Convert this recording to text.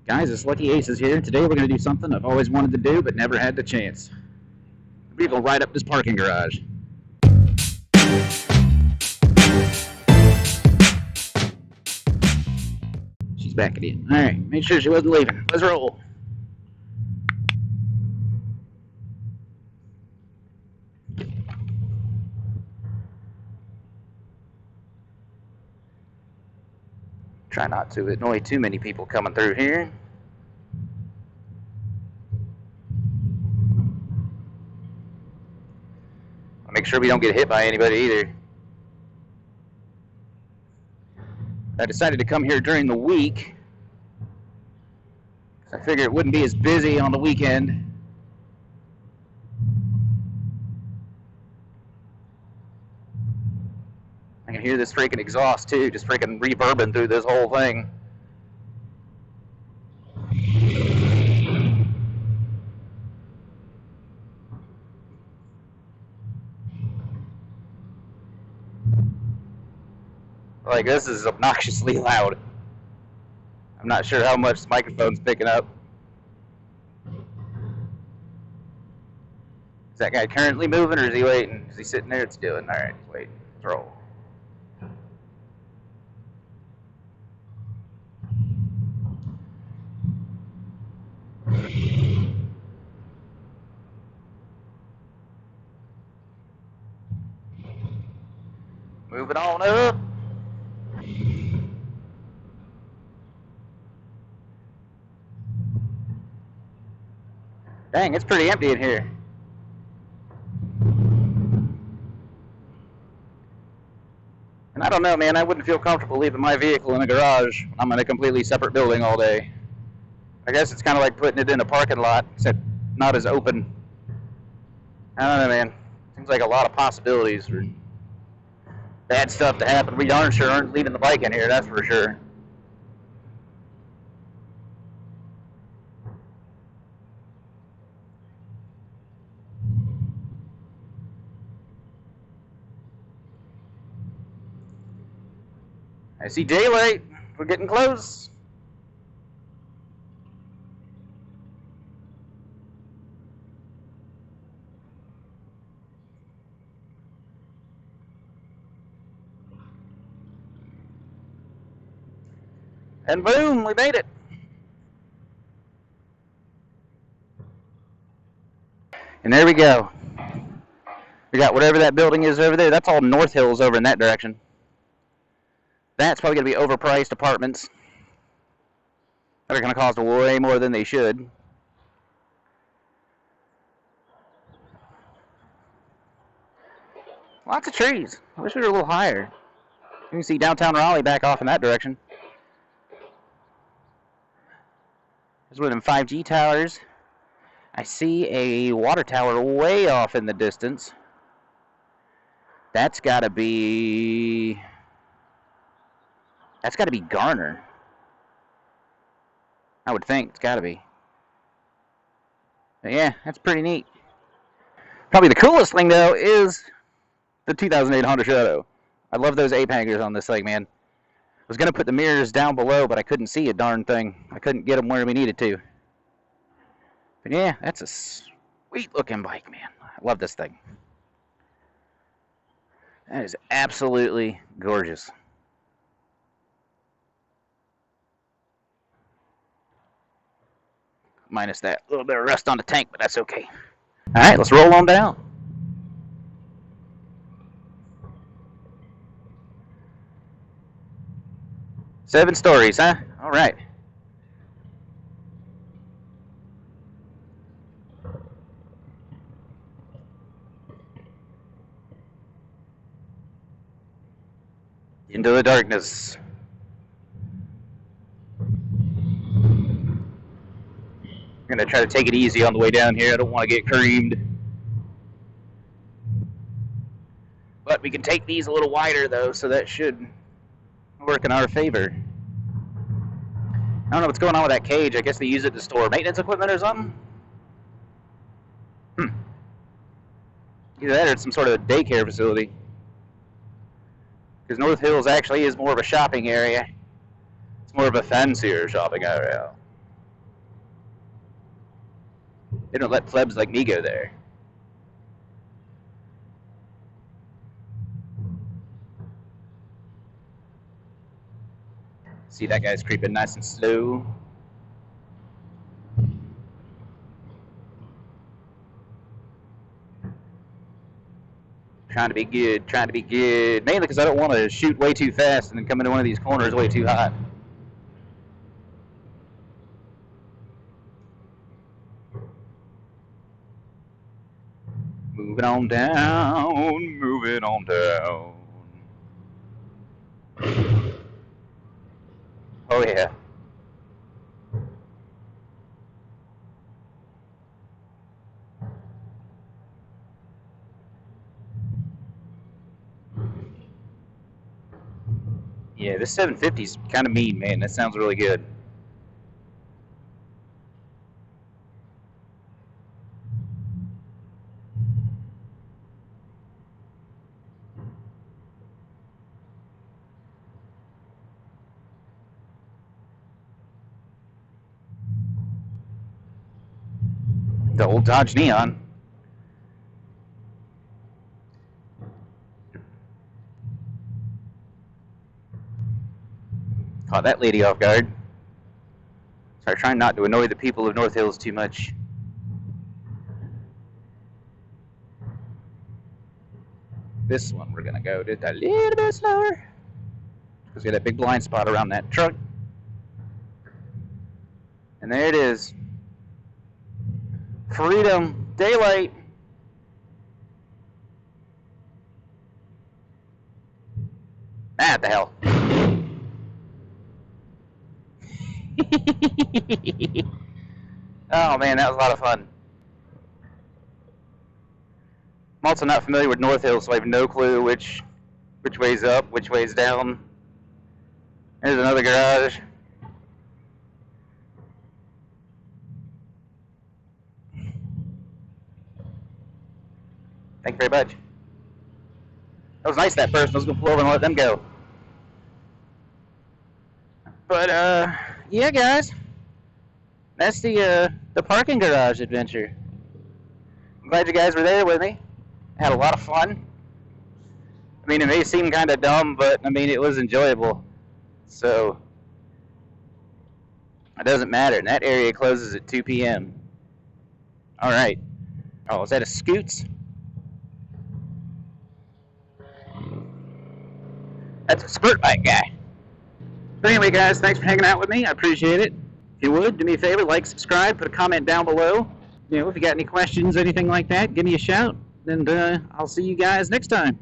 Guys, it's Lucky Ace is here. Today we're going to do something I've always wanted to do but never had the chance. We're going to ride up this parking garage. She's back again. Alright, make sure she wasn't leaving. Let's roll. Try not to annoy too many people coming through here. Make sure we don't get hit by anybody either. I decided to come here during the week. I figured it wouldn't be as busy on the weekend. I can hear this freaking exhaust too, just freaking reverbing through this whole thing. Like, this is obnoxiously loud. I'm not sure how much the microphone's picking up. Is that guy currently moving, or is he waiting? Is he sitting there? It's doing. Alright, he's waiting. Let's roll. Moving on up. Dang, it's pretty empty in here. And I don't know, man, I wouldn't feel comfortable leaving my vehicle in a garage. I'm in a completely separate building all day. I guess it's kind of like putting it in a parking lot, except not as open. I don't know, man. Seems like a lot of possibilities for bad stuff to happen. We darn sure aren't leaving the bike in here, that's for sure. I see daylight. We're getting close. And boom, we made it. And there we go. We got whatever that building is over there. That's all North Hills over in that direction. That's probably going to be overpriced apartments that are going to cost way more than they should. Lots of trees. I wish we were a little higher. You can see downtown Raleigh back off in that direction. There's one of them 5G towers. I see a water tower way off in the distance. That's got to be Garner. I would think it's got to be. But yeah, that's pretty neat. Probably the coolest thing though is the 2008 Honda Shadow. I love those ape hangers on this thing, man. I was going to put the mirrors down below, but I couldn't see a darn thing. I couldn't get them where we needed to. But yeah, that's a sweet looking bike, man. I love this thing. That is absolutely gorgeous. Minus that little bit of rust on the tank, but that's okay. Alright, let's roll on down. Seven stories, huh? Alright. Into the darkness. I'm going to try to take it easy on the way down here. I don't want to get creamed. But we can take these a little wider, though, so that should work in our favor. I don't know what's going on with that cage. I guess they use it to store maintenance equipment or something? Either that or it's some sort of a daycare facility. Because North Hills actually is more of a shopping area. It's more of a fancier shopping area. They don't let plebs like me go there. See, that guy's creeping nice and slow. Trying to be good, trying to be good. Mainly because I don't want to shoot way too fast and then come into one of these corners way too hot. Moving on down, moving on down. Oh yeah. Yeah, this 750's kind of mean, man. That sounds really good. The old Dodge Neon. Caught that lady off guard. Sorry, trying not to annoy the people of North Hills too much. This one we're gonna go just a little bit slower. Because we got that big blind spot around that truck. And there it is. Freedom, daylight. Ah, the hell. Oh man, that was a lot of fun. I'm also not familiar with North Hills, so I have no clue which way's up, which way's down. There's another garage. Thank you very much. That was nice, that person. I was going to pull over and let them go. But, yeah, guys. That's the parking garage adventure. I'm glad you guys were there with me. I had a lot of fun. I mean, it may seem kind of dumb, but, I mean, it was enjoyable. So, it doesn't matter. And that area closes at 2 p.m. All right. Oh, is that a Scoots? That's a spurt bike guy. But anyway, guys, thanks for hanging out with me. I appreciate it. If you would, do me a favor, like, subscribe, put a comment down below. You know, if you got any questions, anything like that, give me a shout. And I'll see you guys next time.